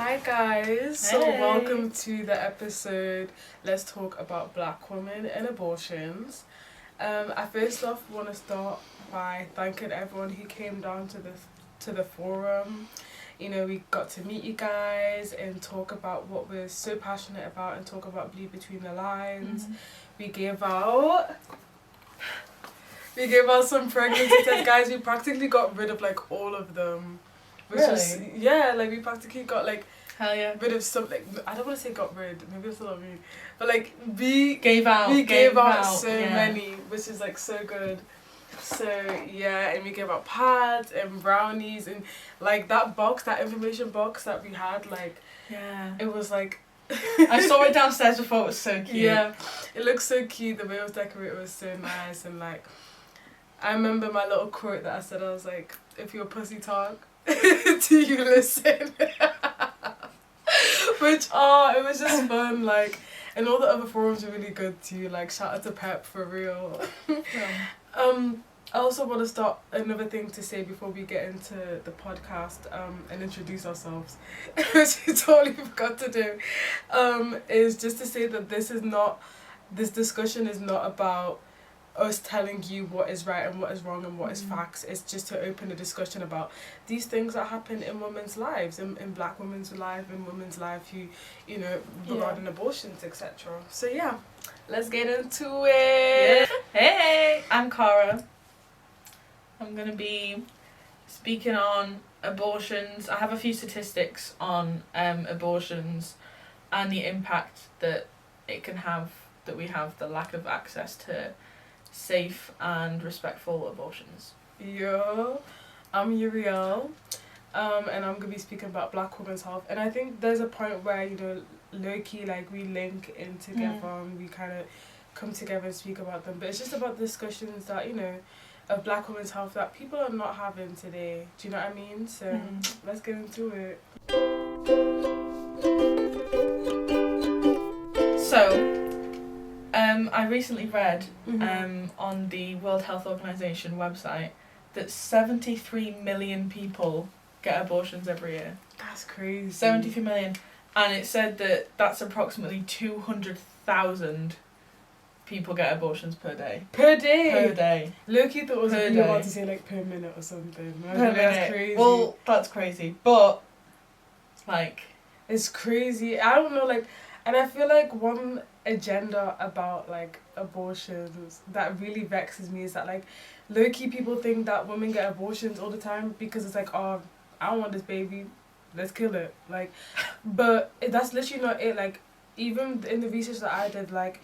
Hi guys, so welcome to the episode Let's Talk About Black Women and Abortions. I first off want to start by thanking everyone who came down to the forum. You know, we got to meet you guys and talk about what we're so passionate about and talk about Blue Between the Lines. Mm-hmm. We gave out some pregnancy tests, guys. We practically got rid of like all of them. Which really? Was, yeah, like we practically got like rid of some, like, I don't want to say got rid, maybe that's not me, but like we gave out so many, which is like so good. So yeah, and we gave out pads and brownies and like that information box that we had, like it was like I saw it downstairs before. It was so cute. Yeah, it looks so cute. The way it was decorated was so nice. And like I remember my little quote that I said. I was like, if your pussy talk, do you listen? Which it was just fun, like, and all the other forums were really good too, like shout out to Pep for real. I also want to start another thing to say before we get into the podcast and introduce ourselves, which we totally forgot to do, is just to say that this discussion is not about us telling you what is right and what is wrong and what is facts. It's just to open a discussion about these things that happen in women's lives, in black women's life, in women's life who, you know, regarding abortions, etc. So yeah, let's get into it. Yeah. Hey, I'm Cara. I'm going to be speaking on abortions. I have a few statistics on abortions and the impact that it can have, that we have the lack of access to safe and respectful abortions. Yeah, I'm Uriel, and I'm going to be speaking about black women's health. And I think there's a point where, you know, low-key, like, we link in together and we kind of come together and speak about them. But it's just about discussions that, you know, of black women's health that people are not having today. Do you know what I mean? So let's get into it. So, I recently read on the World Health Organization website that 73 million people get abortions every year. That's crazy. 73 million. And it said that that's approximately 200,000 people get abortions per day. Per day? Per day. Loki thought you were about to say like per minute or something. Per minute. That's crazy. Well, that's crazy. But, like, it's crazy. I don't know, like, and I feel like one agenda about like abortions that really vexes me is that like low-key people think that women get abortions all the time because it's like, oh, I don't want this baby, let's kill it. Like, but that's literally not it. Like, even in the research that I did, like,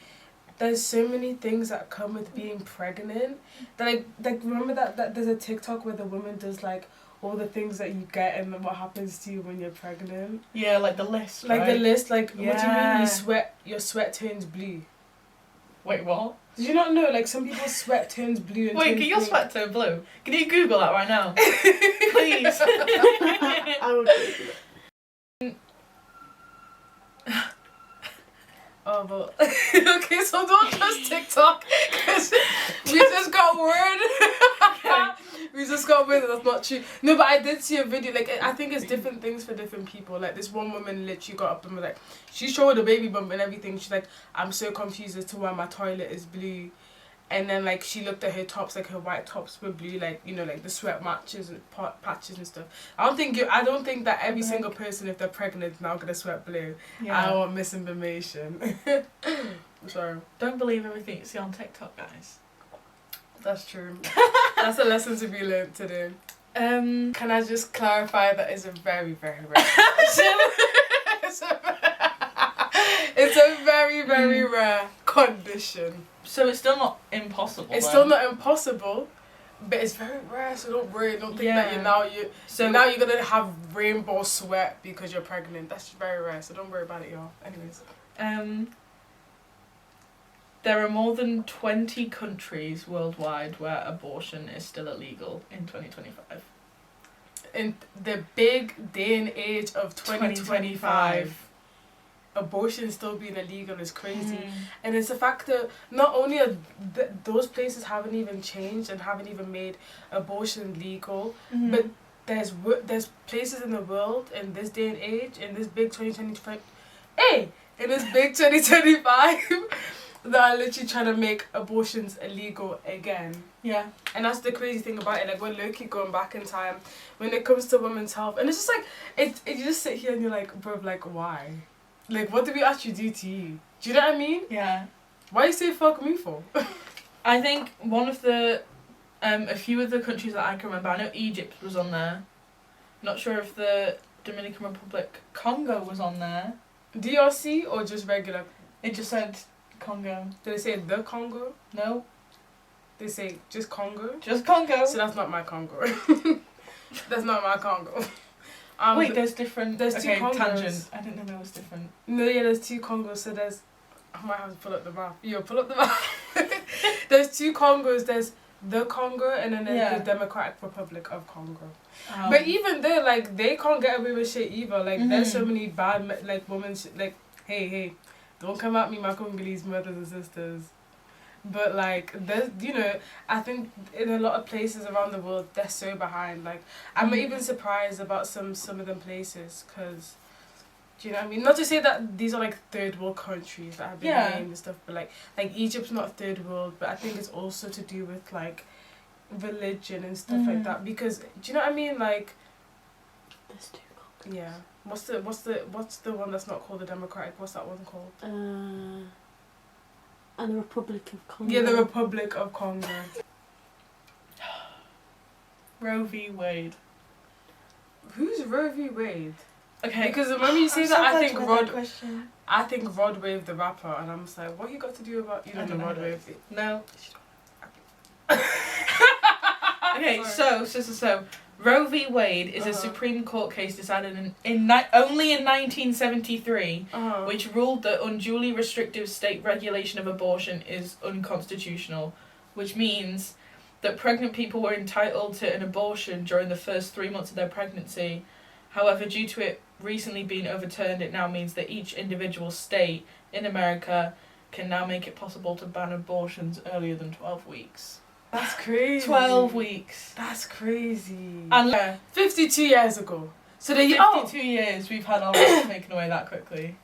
there's so many things that come with being pregnant that like remember that there's a TikTok where the woman does like all the things that you get and what happens to you when you're pregnant. Yeah, like the list, like, right? the list, like, what do you mean your sweat turns blue? Wait, what? Did you not know, like, some people's sweat turns blue and wait, can your sweat turn blue? Can you Google that right now? Please. I will Google it. Oh, but okay, so don't trust TikTok because we just got word. We just got word that that's not true. No, but I did see a video. Like, I think it's different things for different people. Like, this one woman literally got up and was like, she showed the baby bump and everything. She's like, I'm so confused as to why my toilet is blue. And then, like, she looked at her tops, like, her white tops were blue, like, you know, like, the sweat matches and patches and stuff. I don't think that every single person, if they're pregnant, is now gonna sweat blue. Yeah. I don't want misinformation. I'm sorry. Don't believe everything you see on TikTok, guys. That's true. That's a lesson to be learned today. Can I just clarify that it's a very, very rare it's a very, very rare condition. So it's still not impossible. It's still not impossible, but it's very rare. So don't worry. Don't think that now you're gonna have rainbow sweat because you're pregnant. That's very rare. So don't worry about it, y'all. Anyways, there are more than 20 countries worldwide where abortion is still illegal in 2025. In the big day and age of 2025. Abortion still being illegal is crazy. And it's a fact that not only are those places haven't even changed and haven't even made abortion legal, but there's places in the world in this day and age, in this big 2025, in this big 2025, that are literally trying to make abortions illegal again. Yeah. And that's the crazy thing about it. Like, we're low-key going back in time when it comes to women's health, and it's just like you just sit here and you're like, bro, like, why? Like, what did we actually do to you? Do you know what I mean? Yeah. Why you say fuck me for? I think one of the a few of the countries that I can remember, I know Egypt was on there. Not sure if the Dominican Republic, Congo was on there. DRC or just regular? It just said Congo. Did they say the Congo? No. They say just Congo? Just Congo. So that's not my Congo. That's not my Congo. Wait, there's different. There's two Congos. Tangent. I didn't know there was different. No, yeah, there's two Congos. So there's. I might have to pull up the map. Yo, pull up the map. There's two Congos. There's the Congo and then there's the Democratic Republic of Congo. But even though, like, they can't get away with shit either. Like, there's so many bad, like, women. Like, hey, don't come at me, my Congolese brothers and sisters. But, like, there's, you know, I think in a lot of places around the world, they're so behind. Like, I'm not even surprised about some of them places, because, do you know what I mean? Not to say that these are, like, third world countries that have been named and stuff, but, like Egypt's not third world, but I think it's also to do with, like, religion and stuff like that. Because, do you know what I mean? Like, there's two Congos. Yeah. What's the one that's not called the Democratic? What's that one called? And the Republic of Congo. Yeah, the Republic of Congo. Roe v. Wade. Who's Roe v. Wade? Okay. Because when you say that, I think Rod Wave the rapper, and I'm just like, what you got to do about the Rod Wave? No. Okay, so Roe v. Wade is a Supreme Court case decided only in 1973, which ruled that unduly restrictive state regulation of abortion is unconstitutional, which means that pregnant people were entitled to an abortion during the first 3 months of their pregnancy. However, due to it recently being overturned, it now means that each individual state in America can now make it possible to ban abortions earlier than 12 weeks. That's crazy. 12 weeks. That's crazy. And 52 years ago. So they 52 years we've had our rights taken away that quickly.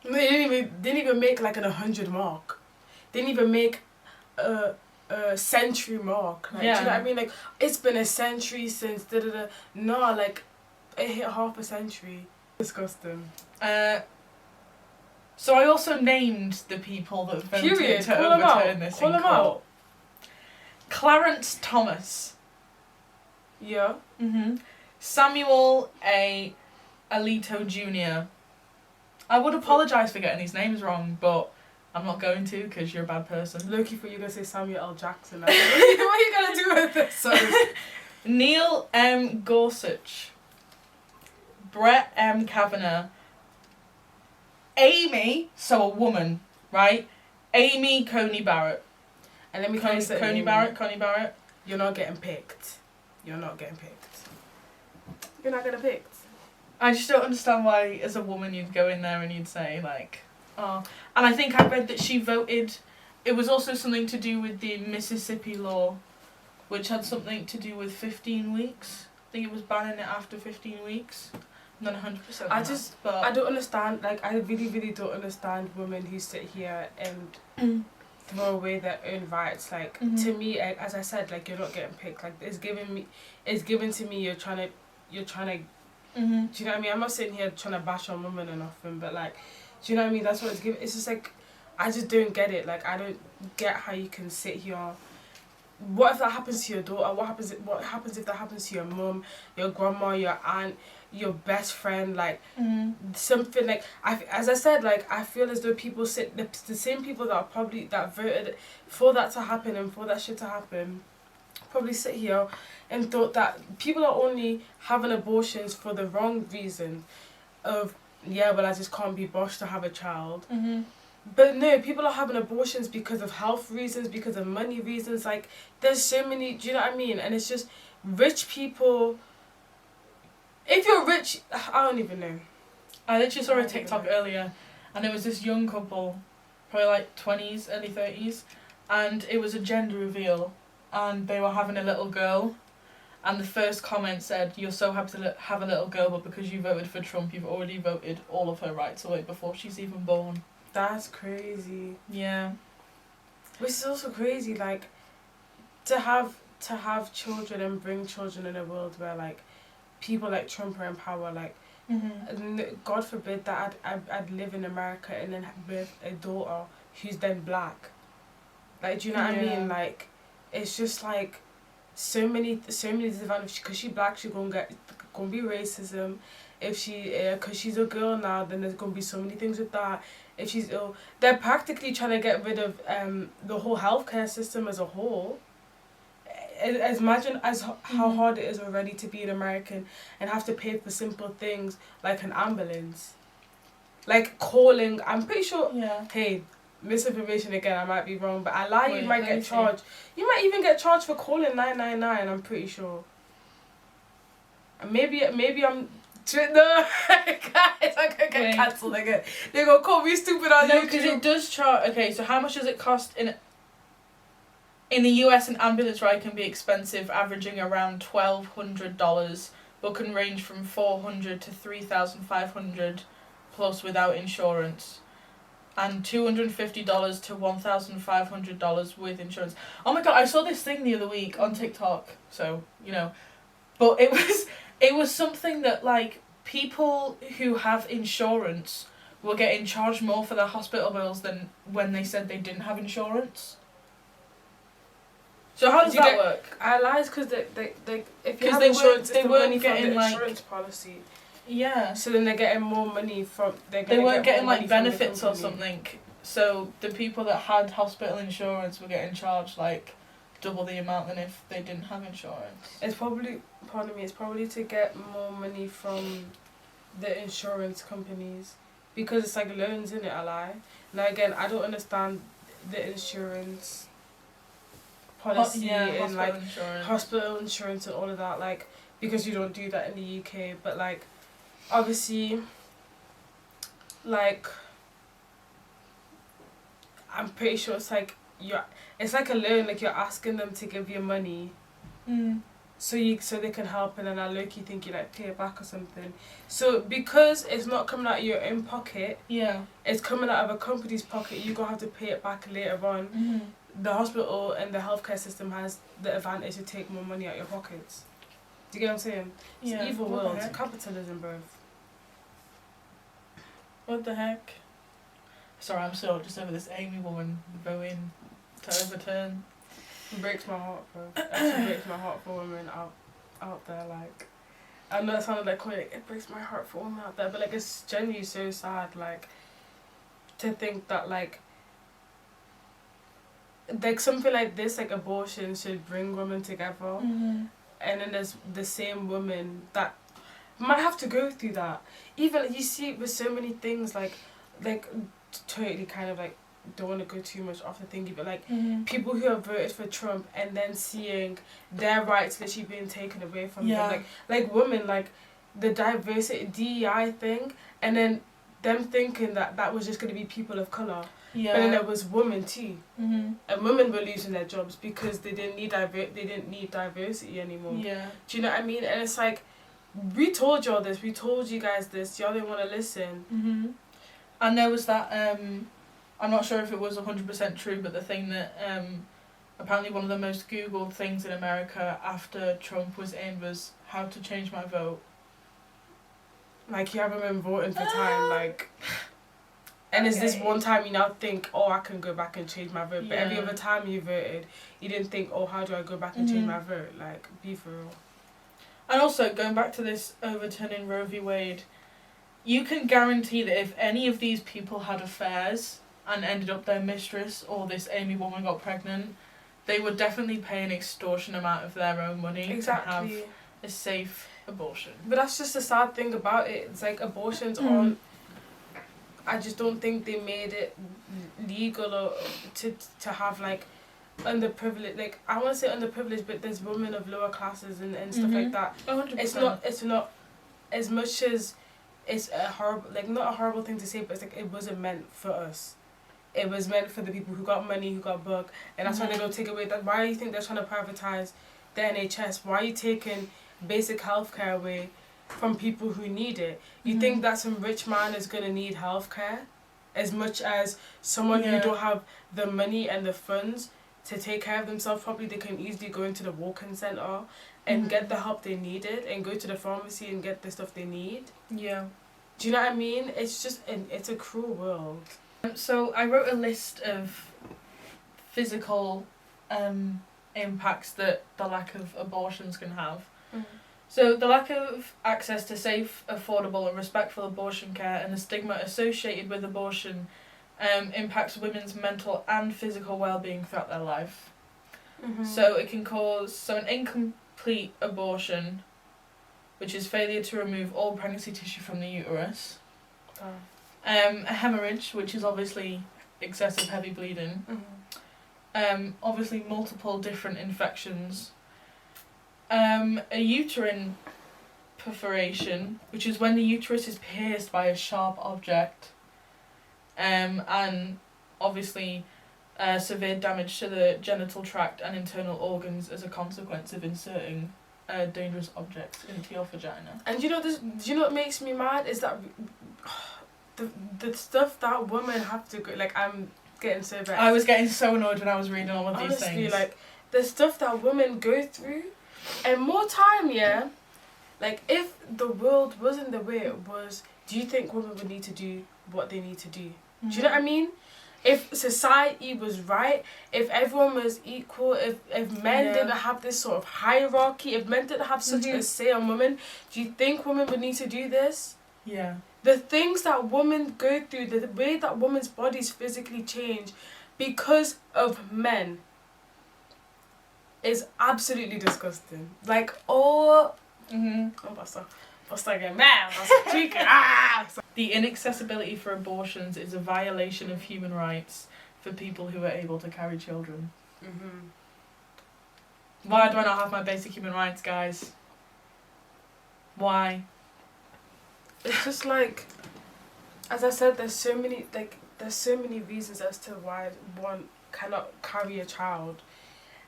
They didn't even make like an 100 mark. They didn't even make a century mark. Like, do you know what I mean? Like, it's been a century since No, like, it hit half a century. Disgusting. So I also named the people that voted to overturn this in court. Clarence Thomas. Yeah. Samuel A. Alito Jr. I would apologise for getting these names wrong, but I'm not going to because you're a bad person. Loki, for you gonna say Samuel L. Jackson. What are you gonna do with this? Sorry. Neil M. Gorsuch. Brett M. Kavanaugh. Amy, so a woman, right? Amy Coney Barrett. And let me tell you something. Coney Barrett. You're not getting picked. You're not getting picked. I just don't understand why, as a woman, you'd go in there and you'd say, like, oh. And I think I read that she voted. It was also something to do with the Mississippi law, which had something to do with 15 weeks. I think it was banning it after 15 weeks. I'm not 100%. I don't understand. Like, I really, really don't understand women who sit here and throw away their own rights. Like, to me, as I said, like, you're not getting picked. Like, it's given to me. You're trying to. Do you know what I mean? I'm not sitting here trying to bash on women or nothing, but like, do you know what I mean? That's what it's given. It's just like, I just don't get it. Like, I don't get how you can sit here. What if that happens to your daughter? What happens if that happens to your mum, your grandma, your aunt, your best friend? Like, something like, as I said, like, I feel as though people the same people that voted for that to happen and for that shit to happen, probably sit here and thought that people are only having abortions for the wrong reason of, I just can't be bosh to have a child. But no, people are having abortions because of health reasons, because of money reasons. Like, there's so many, do you know what I mean? And it's just rich people. If you're rich, I don't even know. I literally saw a TikTok earlier, and it was this young couple, probably like 20s, early 30s, and it was a gender reveal, and they were having a little girl, and the first comment said, "You're so happy to have a little girl, but because you voted for Trump, you've already voted all of her rights away before she's even born." That's crazy. Yeah. Which is also crazy, like, to have children and bring children in a world where, like, people like Trump are in power, like, God forbid that I'd live in America and then birth a daughter who's then black. Like, do you know what I mean? Like, it's just like so many disadvantages. Because she's black, she's gonna be racism. If cause she's a girl now, then there's gonna be so many things with that. If she's ill, they're practically trying to get rid of the whole healthcare system as a whole. Imagine how hard it is already to be an American and have to pay for simple things like an ambulance, like calling. I'm pretty sure. Yeah. Hey, misinformation again. I might be wrong, but you might get charged. You might even get charged for calling 999. I'm pretty sure. Maybe I'm. No, guys, I'm gonna get cancelled again. They're gonna call me stupid on YouTube. No, because it does charge. Okay, so how much does it cost in the US? An ambulance ride can be expensive, averaging around $1,200, but can range from $400 to $3,500 plus without insurance, and $250 to $1,500 with insurance. Oh my god, I saw this thing the other week on TikTok. So but it was something that, like, people who have insurance were getting charged more for their hospital bills than when they said they didn't have insurance. So how does that work? I lies because they if you have insurance, they weren't getting the insurance policy. Yeah. So then they're getting more money from. They weren't getting like benefits or something. So the people that had hospital insurance were getting charged like double the amount than if they didn't have insurance. It's probably, pardon me, it's probably to get more money from the insurance companies because it's like loans, in it. I lie. Now again, I don't understand the insurance policy and like hospital insurance and all of that, like, because you don't do that in the UK. But like, obviously, like, I'm pretty sure it's like it's like a loan, like you're asking them to give you money, so they can help, and then I low-key think you like pay it back or something. So because it's not coming out of your own pocket, it's coming out of a company's pocket. You gonna have to pay it back later on. The hospital and the healthcare system has the advantage to take more money out of your pockets. Do you get what I'm saying? It's an evil world. Capitalism, bro. What the heck? Sorry, I'm still just over this Amy woman voting to overturn. It breaks my heart, bro. It actually breaks my heart for women out there. Like, I know it sounded like it breaks my heart for women out there, but like it's genuinely so sad. Like, to think that like something like this, like abortion, should bring women together, and then there's the same women that might have to go through that. Even you see it with so many things, like totally kind of like, don't want to go too much off the thingy, but like people who have voted for Trump and then seeing their rights literally being taken away from them, like women, like the diversity DEI thing, and then them thinking that was just going to be people of colour. But then there was women too, and women were losing their jobs because they didn't need diversity anymore. Do you know what I mean? And it's like, we told y'all this, we told you guys this, y'all didn't want to listen. And there was that I'm not sure if it was 100% true, but the thing that apparently one of the most Googled things in America after Trump was in was how to change my vote. Like, you haven't been voting for time, like. And it's this one time you now think, oh, I can go back and change my vote. But every other time you voted, you didn't think, oh, how do I go back and change my vote? Like, be for real. And also, going back to this overturning Roe v. Wade, you can guarantee that if any of these people had affairs and ended up their mistress or this Amy woman got pregnant, they would definitely pay an extortion amount of their own money to have a safe abortion. But that's just the sad thing about it. It's like abortions aren't... I just don't think they made it legal or to have like underprivileged, like I want to say underprivileged, but there's women of lower classes and stuff like that. 100%. It's not as much as it's a horrible, like not a horrible thing to say, but it's like it wasn't meant for us. It was meant for the people who got money, who got book, and that's why they're gonna take away that. Why do you think they're trying to privatize the NHS? Why are you taking basic healthcare away from people who need it? You think that some rich man is going to need healthcare as much as someone who don't have the money and the funds to take care of themselves properly? They can easily go into the walk-in centre and get the help they needed, and go to the pharmacy and get the stuff they need. Yeah. Do you know what I mean? It's just, it's a cruel world. So I wrote a list of physical impacts that the lack of abortions can have. So the lack of access to safe, affordable and respectful abortion care and the stigma associated with abortion impacts women's mental and physical well-being throughout their life. So it can cause an incomplete abortion, which is failure to remove all pregnancy tissue from the uterus. A hemorrhage, which is obviously excessive heavy bleeding. Obviously multiple different infections. A uterine perforation, which is when the uterus is pierced by a sharp object. And obviously severe damage to the genital tract and internal organs as a consequence of inserting dangerous objects into your vagina. And do you know what makes me mad is that the stuff that women have to go, like, I'm getting so bad. I was getting so annoyed when I was reading all of these Honestly, things. like, the stuff that women go through, and more time, like, if the world wasn't the way it was, do you think women would need to do what they need to do? Do you know what I mean? If society was right, if everyone was equal, if men didn't have this sort of hierarchy, if men didn't have such a say on women, do you think women would need to do this? Yeah. The things that women go through, the way that women's bodies physically change because of men is absolutely disgusting. Like, oh, Basta again, man, The inaccessibility for abortions is a violation of human rights for people who are able to carry children. Why do I not have my basic human rights, guys? Why? It's just like, as I said, there's so many reasons as to why one cannot carry a child.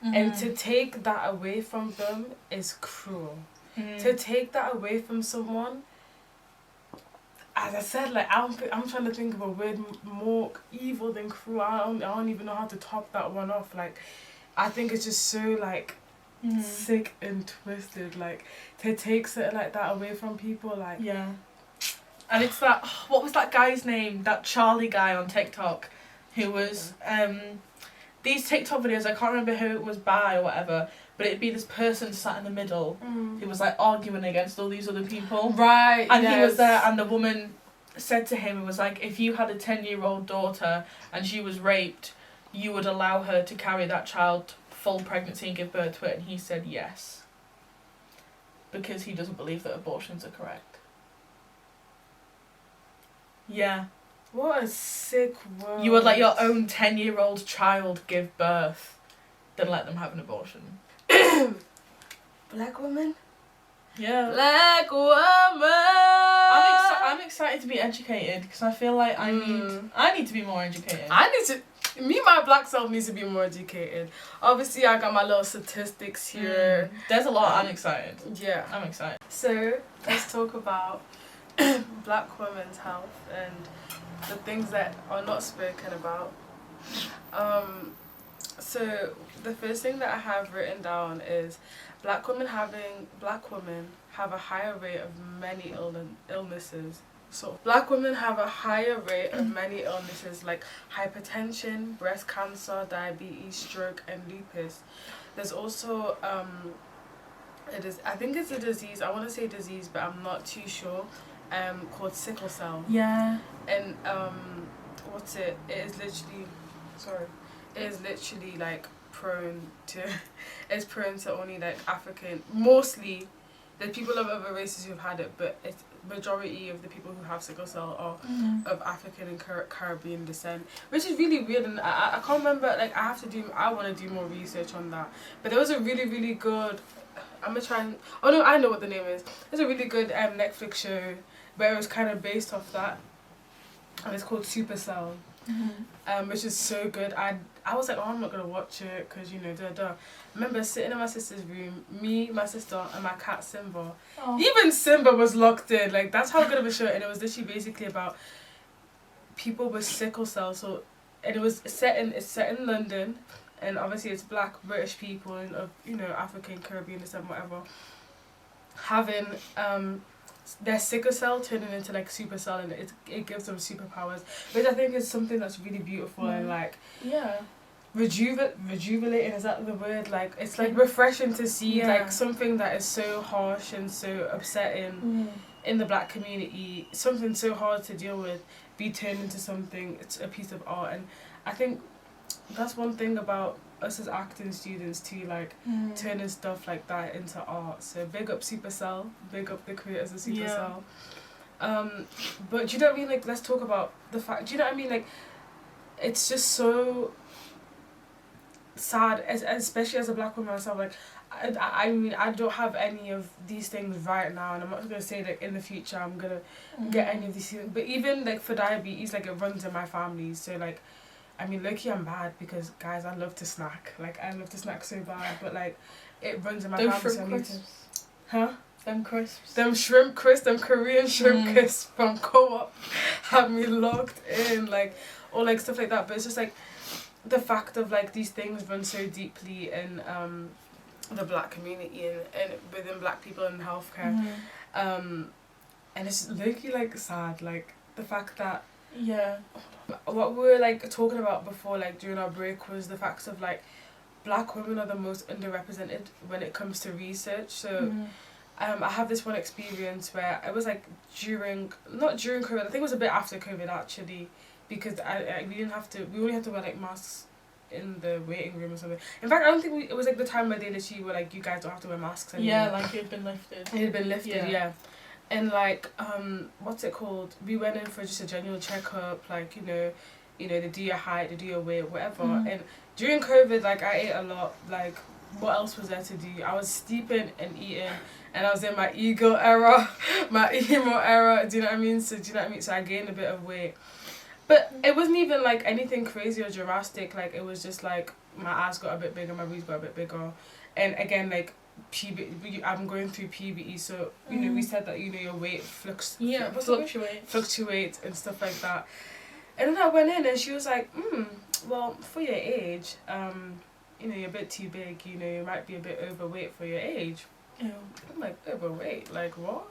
And to take that away from them is cruel. To take that away from someone, as I said, like, I'm trying to think of a word more evil than cruel. I don't even know how to top that one off. Like, I think it's just so, like, sick and twisted. Like, to take something like that away from people, like... Yeah. And it's that, what was that guy's name? That Charlie guy on TikTok who was, these TikTok videos, I can't remember who it was by or whatever, but it'd be this person sat in the middle who was, like, arguing against all these other people. Right, And he was there, and the woman said to him, it was like, if you had a 10-year-old daughter and she was raped, you would allow her to carry that child full pregnancy and give birth to it? And he said yes. Because he doesn't believe that abortions are correct. Yeah. What a sick world. You would let your own 10-year-old child give birth, then let them have an abortion. Black woman? Yeah. Black woman! I'm excited to be educated because I feel like I need to be more educated. My black self needs to be more educated. Obviously, I got my little statistics here. There's a lot. I'm excited. Yeah. I'm excited. So, let's talk about black women's health and the things that are not spoken about. So the first thing that I have written down is black women have a higher rate of many illnesses. So black women have a higher rate of many illnesses like hypertension, breast cancer, diabetes, stroke and lupus. There's also I think it's a disease, I want to say disease but I'm not too sure, called sickle cell. Yeah. And it is literally like prone to only like African, mostly there's people of other races who've had it, but it's majority of the people who have sickle cell are of African and Caribbean descent, which is really weird. And I can't remember, like, I want to do more research on that, but there was a really, really good, I know what the name is. There's a really good Netflix show where it was kind of based off that, and it's called Supercell. which is so good. I was like, oh, I'm not gonna watch it because you know, I remember sitting in my sister's room, me, my sister, and my cat Simba. Oh. Even Simba was locked in. Like that's how good of a show, and it was literally basically about people with sickle cell. So, and it's set in London, and obviously it's Black British people and of you know African, Caribbean, and whatever, having their sickle cell turning into like super cell, and it gives them superpowers, which I think is something that's really beautiful and like rejuvenating, is that the word? Like it's like refreshing to see like something that is so harsh and so upsetting in the Black community, something so hard to deal with, be turned into something. It's a piece of art, and I think that's one thing about us as acting students too, like turning stuff like that into art. So big up Supercell, big up the creators of Supercell. But do you know what I mean? Like let's talk about the fact. Do you know what I mean? Like it's just so sad, especially as a Black woman myself. Like I mean I don't have any of these things right now, and I'm not gonna say like in the future I'm gonna get any of these things. But even like for diabetes, like it runs in my family. So like. I mean, low-key I'm bad because, guys, I love to snack. Like, I love to snack so bad, but, like, it runs in my family, so I need to... Huh? Them crisps. Them shrimp crisps, them Korean shrimp crisps from Co-op have me locked in, like, or, like, stuff like that. But it's just, like, the fact of, like, these things run so deeply in the Black community and within Black people in healthcare. And it's low-key, like, sad, like, the fact that... What we were like talking about before, like during our break, was the facts of like Black women are the most underrepresented when it comes to research. So I have this one experience where it was like not during COVID, I think it was a bit after COVID actually, because we only had to wear like masks in the waiting room or something. In fact, I don't think it was like the time where they literally were like, you guys don't have to wear masks anymore. Yeah, like it had been lifted. It had been lifted, yeah. And like what's it called, we went in for just a general checkup, like you know they do your height, they do your weight, whatever. And during COVID, like I ate a lot. Like what else was there to do? I was sleeping and eating, and I was in my ego era, my emo era. Do you know what I mean? So I gained a bit of weight, but it wasn't even like anything crazy or drastic. Like it was just like my ass got a bit bigger, my boobs got a bit bigger, and again like I'm going through puberty, so you know we said that you know your weight fluctuates and stuff like that. And then I went in and she was like, well for your age, you know you're a bit too big, you know you might be a bit overweight for your age. I'm like, overweight, like what?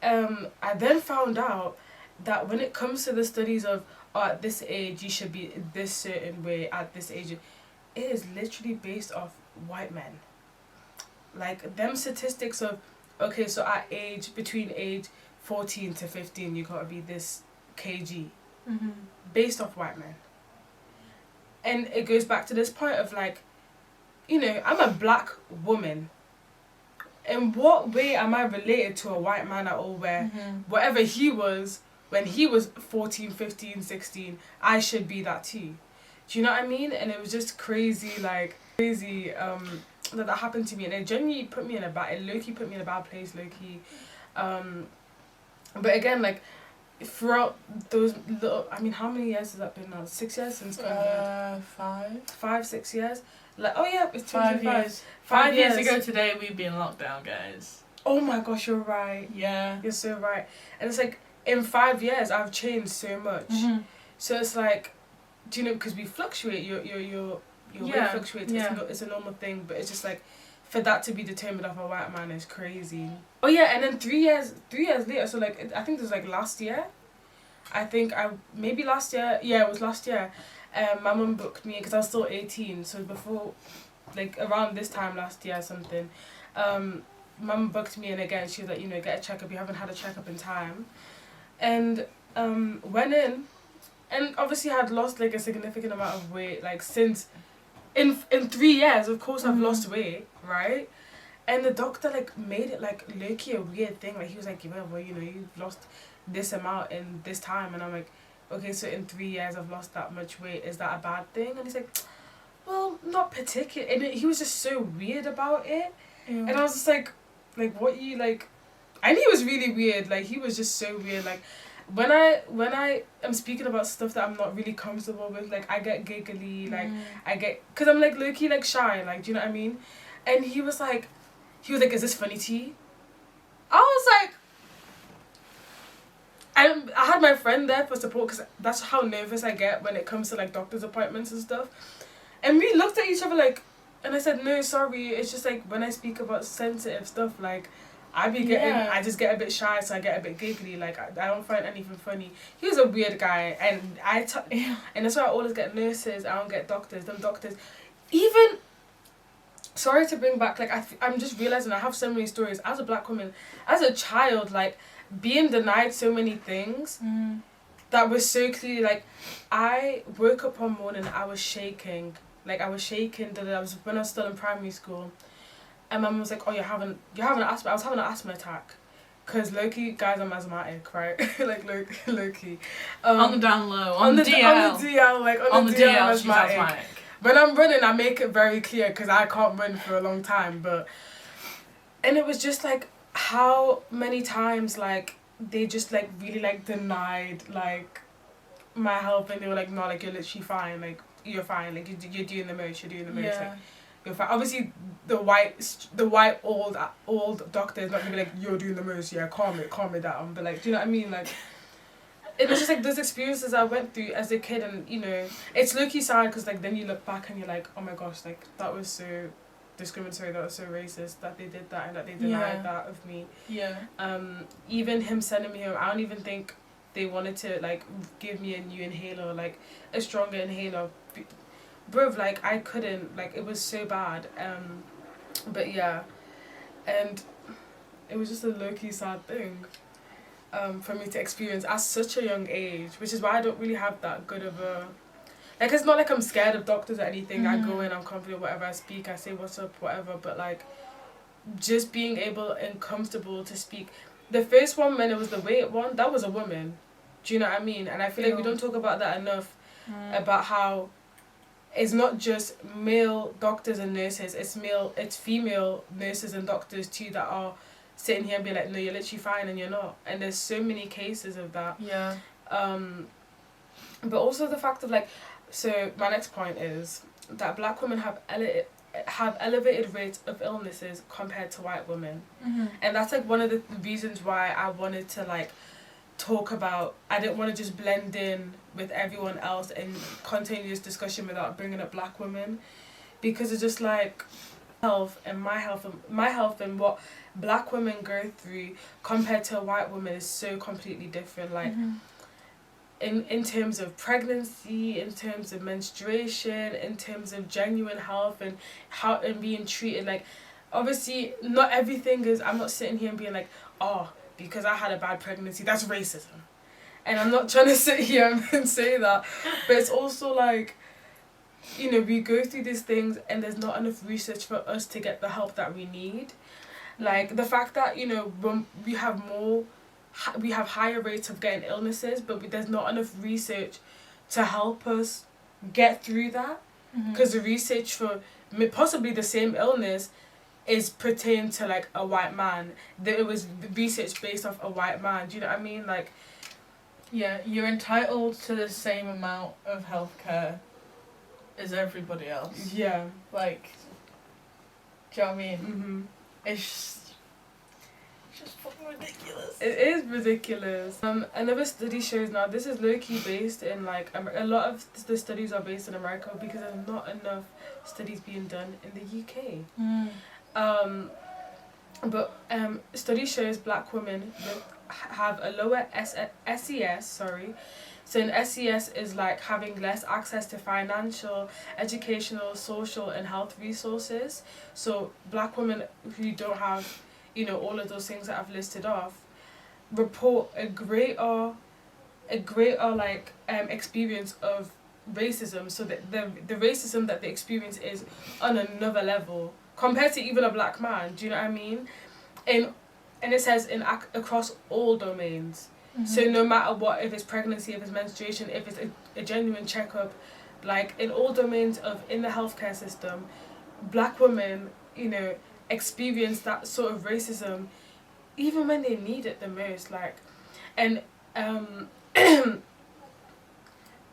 I then found out that when it comes to the studies of at this age you should be this certain way, at this age, it is literally based off white men. Like them statistics of okay, so at between age 14 to 15 you gotta be this kg, based off white men. And it goes back to this point of like, you know, I'm a Black woman. In what way am I related to a white man at all where whatever he was when he was 14, 15, 16, I should be that too. Do you know what I mean? And it was just crazy that happened to me, and it genuinely put me in a bad place, low-key. But again, like throughout those little, I mean, how many years has that been now? 6 years since COVID? 5-6 years. Like, oh yeah, it's 5 years. 5 years ago today, we'd be in lockdown, guys. Oh my gosh, you're right. Yeah, you're so right. And it's like in 5 years, I've changed so much. So it's like, do you know? Because we fluctuate. Your weight fluctuates. It's a normal thing, but it's just like, for that to be determined off a white man is crazy. Oh yeah, and then 3 years later, so like I think it was like last year. Maybe last year. Yeah, it was last year. My mum booked me because I was still 18. So before, like around this time last year or something, mum booked me in again. She was like, you know, get a checkup. You haven't had a checkup in time, and went in, and obviously had lost like a significant amount of weight like since. In 3 years, of course, I've lost weight, right? And the doctor like made it like low-key a weird thing. Like he was like, well, you know, you've lost this amount in this time, and I'm like, okay, so in 3 years I've lost that much weight. Is that a bad thing? And he's like, well, not particularly. And he was just so weird about it, and I was just like what you like. And he was really weird. Like he was just so weird. Like when I am speaking about stuff that I'm not really comfortable with, like I get giggly, like I get, cause I'm like low key like shy, like do you know what I mean? And he was like, is this funny to you? I was like, I had my friend there for support because that's how nervous I get when it comes to like doctor's appointments and stuff. And we looked at each other like, and I said, no, sorry, it's just like when I speak about sensitive stuff, like I just get a bit shy, so I get a bit giggly, like I don't find anything funny. He was a weird guy, and and that's why I always get nurses, I don't get doctors. Them doctors, even, sorry to bring back, like I'm just realising I have so many stories as a black woman, as a child, like being denied so many things that was so clearly, like I woke up one morning, I was shaking, that I was when I was still in primary school. And Mum was like, oh, you're having asthma. I was having an asthma attack. Because low-key, guys, I'm asthmatic, right? like, low-key. On the down low, on the DL, like, on the DL, I'm she's asthmatic. When I'm running, I make it very clear, because I can't run for a long time, and it was just, like, how many times, like, they just, like, really, like, denied, like, my health, and they were like, no, like, you're literally fine, like, you're fine, like, you're doing the most, like, you're fine. Obviously, the white old doctor is not gonna be like, you're doing the most, yeah, calm it down, but like, do you know what I mean, like, it was just like those experiences I went through as a kid, and you know, it's low-key sad because like then you look back and you're like, oh my gosh, like that was so discriminatory, that was so racist that they did that and that they denied that of me. Even him sending me home, I don't even think they wanted to like give me a new inhaler, like a stronger inhaler. Bruv, like I couldn't, like it was so bad. But yeah, and it was just a low-key sad thing for me to experience at such a young age, which is why I don't really have that good of a, like, it's not like I'm scared of doctors or anything. I go in, I'm confident, whatever I speak, I say what's up, whatever, but like just being able and comfortable to speak. The first one, when it was the weight one, that was a woman, do you know what I mean? And I feel like we don't talk about that enough, about how it's not just male doctors and nurses, it's female nurses and doctors too that are sitting here and be like, no, you're literally fine, and you're not. And there's so many cases of that. But also the fact of like, so my next point is that black women have elevated rates of illnesses compared to white women. And that's like one of the reasons why I wanted to like talk about, I didn't want to just blend in with everyone else and continue this discussion without bringing up black women, because it's just like my health and what black women go through compared to a white woman is so completely different, like in terms of pregnancy, in terms of menstruation, in terms of genuine health and how and being treated. Like obviously not everything is, I'm not sitting here and being like, oh, because I had a bad pregnancy, that's racism. And I'm not trying to sit here and say that. But it's also like, you know, we go through these things and there's not enough research for us to get the help that we need. Like the fact that, you know, when we have higher rates of getting illnesses, but there's not enough research to help us get through that. Because the research for possibly the same illness is pertain to like a white man. That it was research based off a white man. Do you know what I mean? Like, yeah, you're entitled to the same amount of healthcare as everybody else. Yeah. Like, do you know what I mean? It's just fucking ridiculous. It is ridiculous. Another study shows, now this is low-key based in like a lot of the studies are based in America because there's not enough studies being done in the UK. But study shows black women have a lower SES, sorry. So an SES is like having less access to financial, educational, social and health resources. So black women who don't have, you know, all of those things that I've listed off report a greater like experience of racism. So that the racism that they experience is on another level compared to even a black man. Do you know what I mean? And it says across all domains. So no matter what, if it's pregnancy, if it's menstruation, if it's a genuine checkup, like in all domains in the healthcare system, black women, you know, experience that sort of racism even when they need it the most. Like, and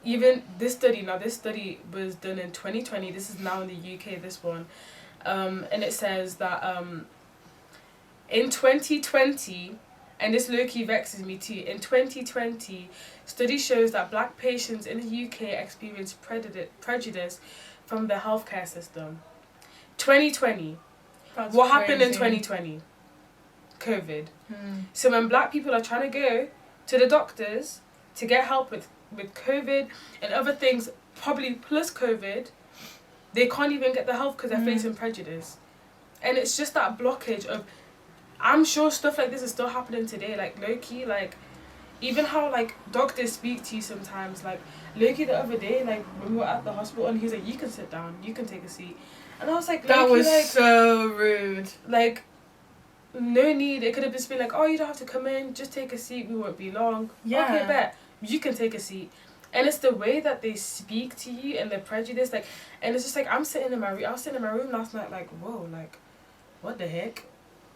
Even this study was done in 2020. This is now in the UK, this one. And it says that in 2020, and this low-key vexes me too, in 2020, study shows that black patients in the UK experience prejudice from the healthcare system. 2020. That's what happened in crazy. 2020? COVID. So when black people are trying to go to the doctors to get help with COVID and other things, probably plus COVID, they can't even get the help because they're facing prejudice. And it's just that blockage of, I'm sure stuff like this is still happening today, like low-key, like even how like doctors speak to you sometimes, like low-key the other day, like when we were at the hospital and he was like, you can sit down, you can take a seat. And I was like, That was like, so rude. like, no need. It could have just been like, oh, you don't have to come in, just take a seat, we won't be long. Yeah. Okay, bet. You can take a seat. And it's the way that they speak to you and the prejudice, like, and it's just like, I was sitting in my room last night, like, whoa, like, what the heck?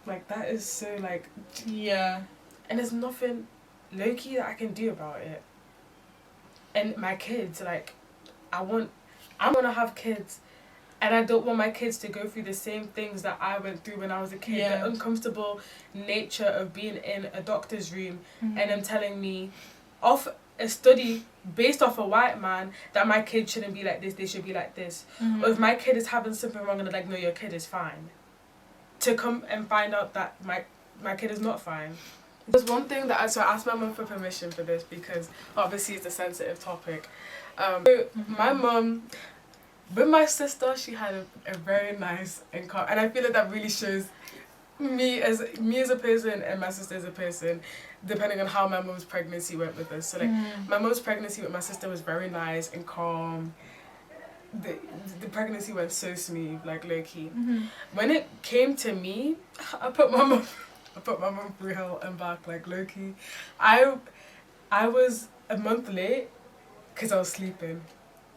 Like, that is so, like... Yeah. And there's nothing low-key that I can do about it. And my kids, like, I want to have kids, and I don't want my kids to go through the same things that I went through when I was a kid. Yeah. The uncomfortable nature of being in a doctor's room and them telling me, off a study based off a white man, that my kid shouldn't be like this, they should be like this. Or if my kid is having something wrong and they're like, no, your kid is fine. To come and find out that my kid is not fine. There's one thing that I asked my mum for permission for this because obviously it's a sensitive topic. My mum, with my sister, she had a very nice and I feel like that really shows me as a person and my sister as a person, depending on how my mum's pregnancy went with us. So like my mum's pregnancy with my sister was very nice and calm. The pregnancy went so smooth, like low-key. When it came to me, I put my mum through hell and back, like low-key. I was a month late because I was sleeping.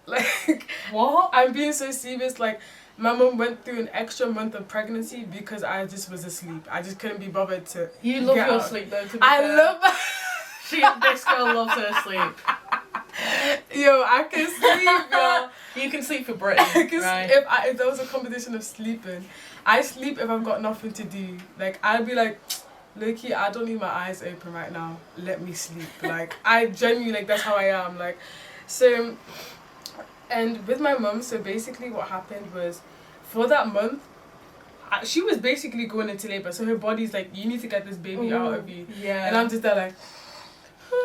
Like, what? I'm being so serious. Like, my mum went through an extra month of pregnancy because I just was asleep. I just couldn't be bothered to. You love get your out. sleep though. To be I fair. love. This girl loves her sleep. Yo, I can sleep, yo. You can sleep for Britain, right? If there was a competition of sleeping, I sleep if I've got nothing to do. Like, I'd be like, low-key, I don't need my eyes open right now. Let me sleep. Like, I genuinely, like, that's how I am. Like, so, and with my mum, so basically what happened was, for that month, she was basically going into labour. So her body's like, you need to get this baby out of you. Yeah. And I'm just there like, yeah.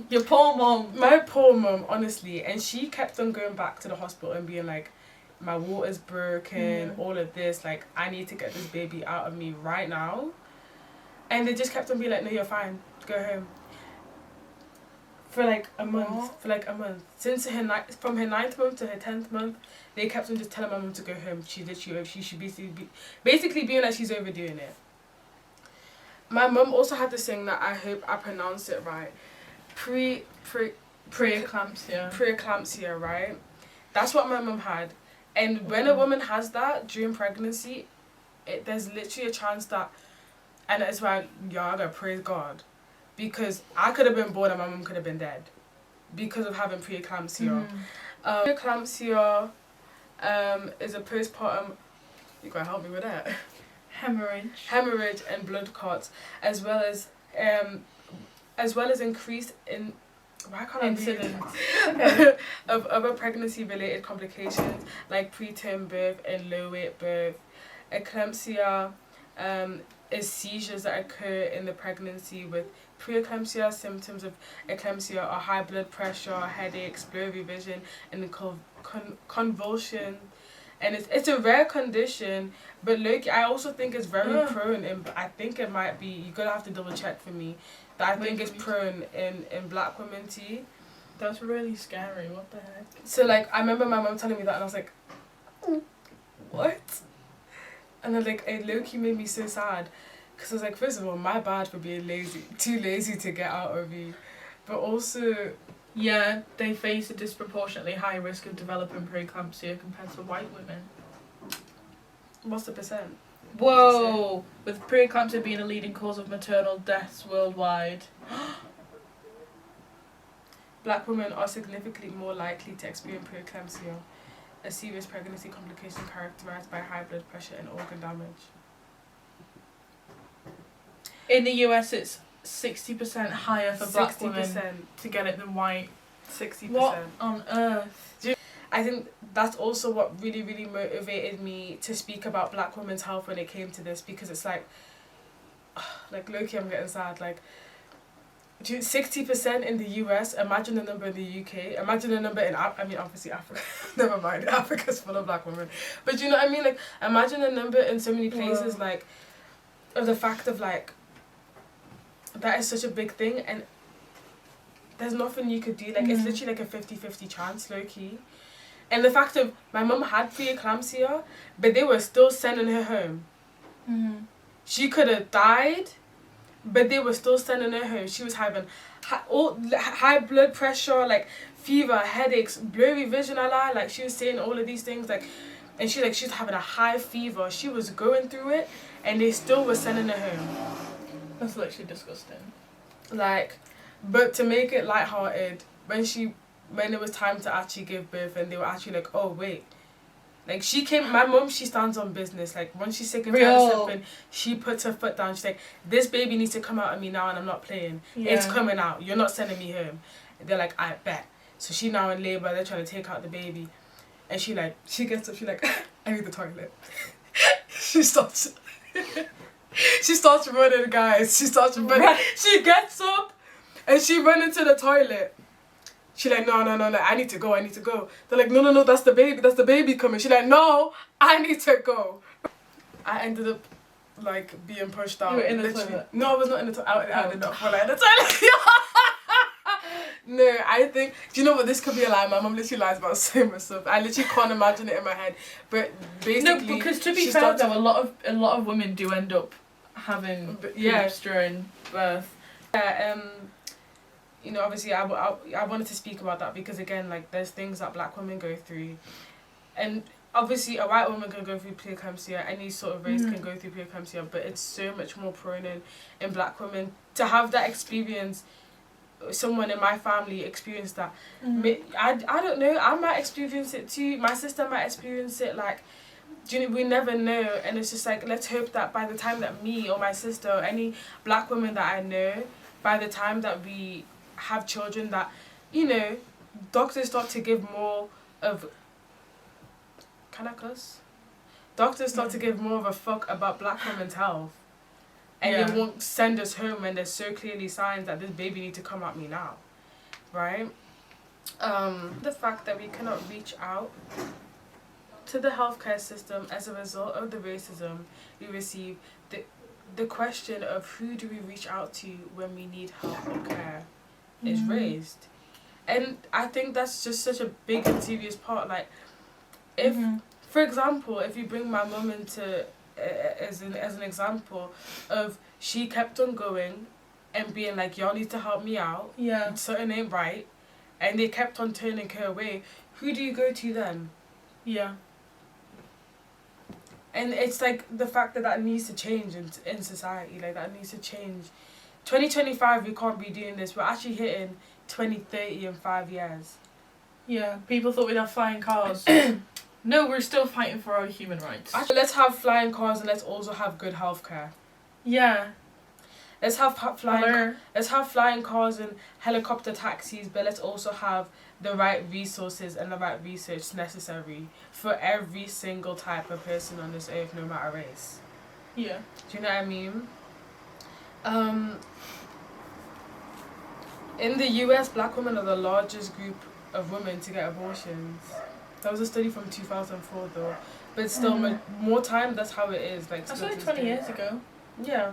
Your poor mum. My poor mum, honestly, and she kept on going back to the hospital and being like, my water's broken, all of this, like, I need to get this baby out of me right now. And they just kept on being like, no, you're fine, go home. For like a month, Since from her 9th month to her 10th month, they kept on just telling my mum to go home. She should basically being like she's overdoing it. My mum also had this thing that I hope I pronounced it right. Preeclampsia. Preeclampsia, right? That's what my mum had. And when a woman has that during pregnancy, there's literally a chance that, and that's why y'all gotta praise God, because I could have been born and my mum could have been dead because of having preeclampsia. Preeclampsia is a postpartum. You gotta help me with that. Hemorrhage and blood clots, as well as increased in incidence of other pregnancy-related complications like preterm birth and low-weight birth. Eclampsia is seizures that occur in the pregnancy. With preeclampsia, symptoms of eclampsia are high blood pressure, headaches, blurry vision, and convulsion. And it's a rare condition, but look, I also think it's very prone, and I think it might be, you're gonna have to double check for me, but I think it's prone in black women too. That's really scary, what the heck? So like, I remember my mum telling me that and I was like, what? And then like, it low-key made me so sad, because I was like, first of all, my bad for being too lazy to get out of you, but also... Yeah, they face a disproportionately high risk of developing preeclampsia compared to white women. What's the percent? Whoa! With preeclampsia being a leading cause of maternal deaths worldwide. Black women are significantly more likely to experience preeclampsia, a serious pregnancy complication characterized by high blood pressure and organ damage. In the US, it's 60% higher for black women 60%. to get it than white. 60%. What on earth? I think that's also what really, really motivated me to speak about black women's health when it came to this, because it's like low-key I'm getting sad. Like, 60% in the US, imagine the number in the UK, imagine the number in, obviously Africa, never mind, Africa's full of black women. But you know what I mean? Like, imagine the number in so many places, Wow. like, of the fact of, like, that is such a big thing, and there's nothing you could do. Like, it's literally like a 50-50 chance, low-key. And the fact of my mum had preeclampsia, but they were still sending her home. She could have died, but they were still sending her home. She was having high blood pressure, like fever, headaches, blurry vision, like she was saying all of these things, like, and she's having a high fever. She was going through it, and they still were sending her home. That's literally disgusting. Like, but to make it lighthearted, when it was time to actually give birth, and they were actually like, oh wait, like my mum, she stands on business. Like, once she's sick and tired of something, she puts her foot down. She's like, this baby needs to come out of me now, and I'm not playing. Yeah. It's coming out. You're not sending me home. And they're like, I bet. So she now in labour, they're trying to take out the baby, and she gets up, she like, I need the toilet. she starts running, guys. She She gets up, and she runs into the toilet. She like, no, I need to go. They're like, no, that's the baby coming. She like, no, I need to go. I ended up, like, being pushed out. You were in the toilet? No, I was not in the toilet. I did not fall out in the toilet. No, I think, do you know what, this could be a lie. My mum literally lies about so much stuff. I literally can't imagine it in my head. But basically, No, because to be fair though, a lot of women do end up having poops during birth. Yeah, you know, obviously I wanted to speak about that because, again, like, there's things that black women go through, and obviously a white woman can go through preeclampsia, any sort of race can go through preeclampsia, but it's so much more prone in black women to have that experience. Someone in my family experienced that. I don't know, I might experience it too, my sister might experience it, like, do you know, we never know. And it's just like, let's hope that by the time that me or my sister or any black woman that I know, by the time that we have children, that, you know, doctors start to give more of, can I cuss? Doctors start to give more of a fuck about black women's health, and they won't send us home when there's so clearly signs that this baby needs to come at me now, right? The fact that we cannot reach out to the healthcare system as a result of the racism we receive, the question of who do we reach out to when we need help or care is raised. And I think that's just such a big and serious part. Like, if, for example, if you bring my mum into, as an example of, she kept on going and being like, y'all need to help me out, something ain't right, and they kept on turning her away, who do you go to then? Yeah. And it's like the fact that needs to change in society, like, that needs to change. 2025, we can't be doing this. We're actually hitting 2030 in 5 years. Yeah, people thought we'd have flying cars. No, we're still fighting for our human rights. Actually, let's have flying cars, and let's also have good healthcare. Yeah. Let's have flying cars and helicopter taxis, but let's also have the right resources and the right research necessary for every single type of person on this earth, no matter race. Yeah. Do you know what I mean? In the US, black women are the largest group of women to get abortions. That was a study from 2004 though. But still, more time, that's how it is. Like, that's only 20 years ago. Yeah.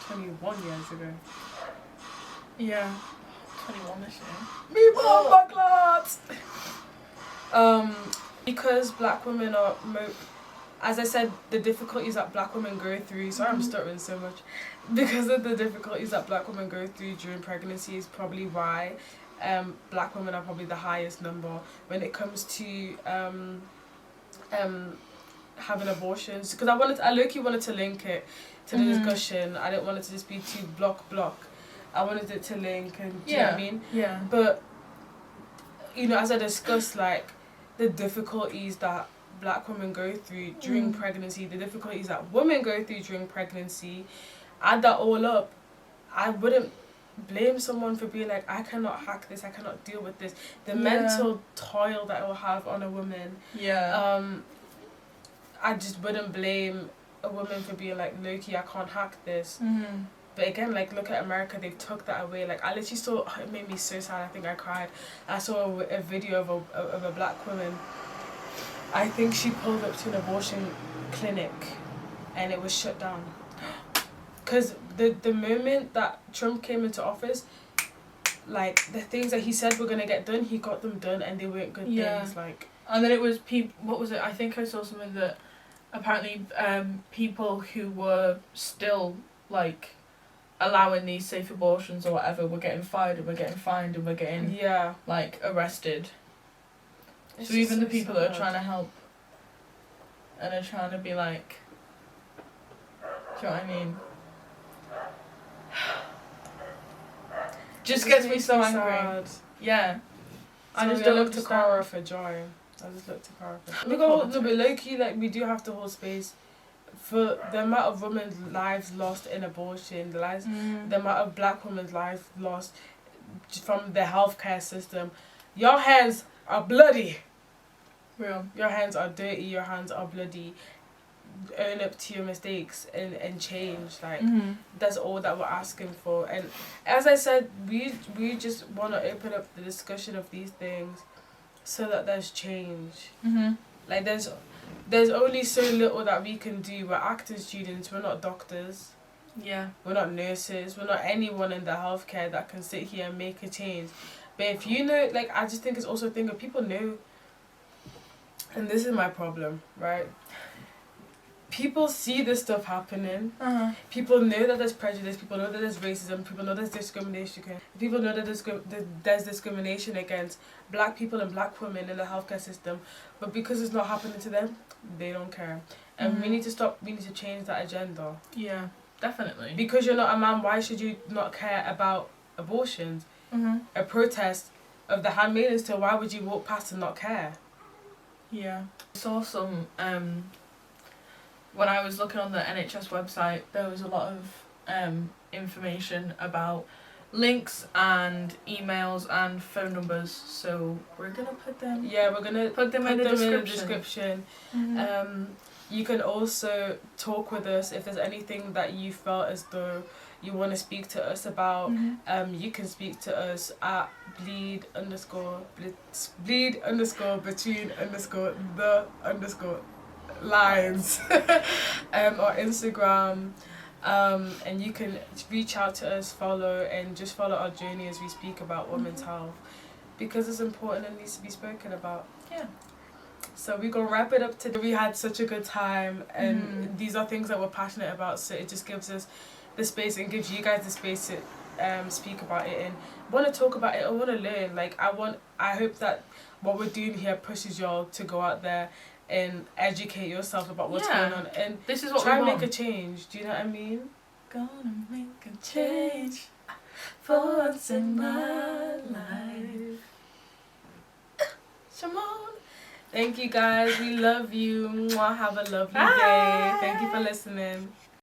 21 years ago. Yeah. 21 this year. Me born my glad. Because black women are, as I said, the difficulties that black women go through. Sorry, I'm stuttering so much. Because of the difficulties that black women go through during pregnancy is probably why black women are probably the highest number when it comes to having abortions, because I low-key wanted to link it to the discussion. I didn't want it to just be too block. I wanted it to link, and do you know what I mean? Yeah. But, you know, as I discussed, like, the difficulties that black women go through during pregnancy, the difficulties that women go through during pregnancy, add that all up, I wouldn't blame someone for being like, I cannot hack this, I cannot deal with this. The mental toil that it will have on a woman. Yeah. I just wouldn't blame a woman for being like, low-key, I can't hack this. Mm-hmm. But again, like, look at America, they've took that away. Like, I literally saw, it made me so sad, I think I cried. I saw a video of a black woman. I think she pulled up to an abortion clinic and it was shut down. Because the moment that Trump came into office, like, the things that he said were going to get done, he got them done, and they weren't good things. Like, and then it was what was it? I think I saw something that apparently people who were still, like, allowing these safe abortions or whatever were getting fired and were getting fined and were getting like arrested. It's so even the people that are sad. trying to help and are trying to be like, do you know what I mean? Just gets me so angry. Sad. Yeah. I just don't look to Cara for joy. I just look to Cara for joy. But low-key, like, we do have to hold space for the amount of women's lives lost in abortion, the amount of black women's lives lost from the healthcare system. Your hands are bloody. Real. Your hands are dirty, your hands are bloody. Own up to your mistakes and change. Like, that's all that we're asking for. And as I said, we just want to open up the discussion of these things so that there's change. Like, there's only so little that we can do. We're acting students, we're not doctors. Yeah. We're not nurses, we're not anyone in the healthcare that can sit here and make a change. But if you know, like, I just think it's also a thing of people know, and this is my problem, right? People see this stuff happening. People know that there's prejudice. People know that there's racism. People know there's discrimination. People know that there's discrimination against black people and black women in the healthcare system. But because it's not happening to them, they don't care. And we need to stop. We need to change that agenda. Yeah, definitely. Because you're not a man, why should you not care about abortions? A protest of the handmaidens tale. Why would you walk past and not care? Yeah. I saw some when I was looking on the NHS website, there was a lot of information about links and emails and phone numbers. So we're gonna put them. Yeah, we're gonna put them in the description. You can also talk with us if there's anything that you felt as though you want to speak to us about. You can speak to us at bleed underscore between underscore the underscore lines or Instagram, and you can reach out to us, follow, and just follow our journey as we speak about women's health, because it's important and needs to be spoken about. So we're gonna wrap it up today. We had such a good time, and these are things that we're passionate about, so it just gives us the space and gives you guys the space to speak about it and want to talk about it. I want to learn. Like, I hope that what we're doing here pushes y'all to go out there and educate yourself about what's going on, and this is what try and we make want. a change. Do you know what I mean? Gonna make a change for once in my life. Shimon. Thank you guys. We love you. Mwah. Have a lovely day. Thank you for listening.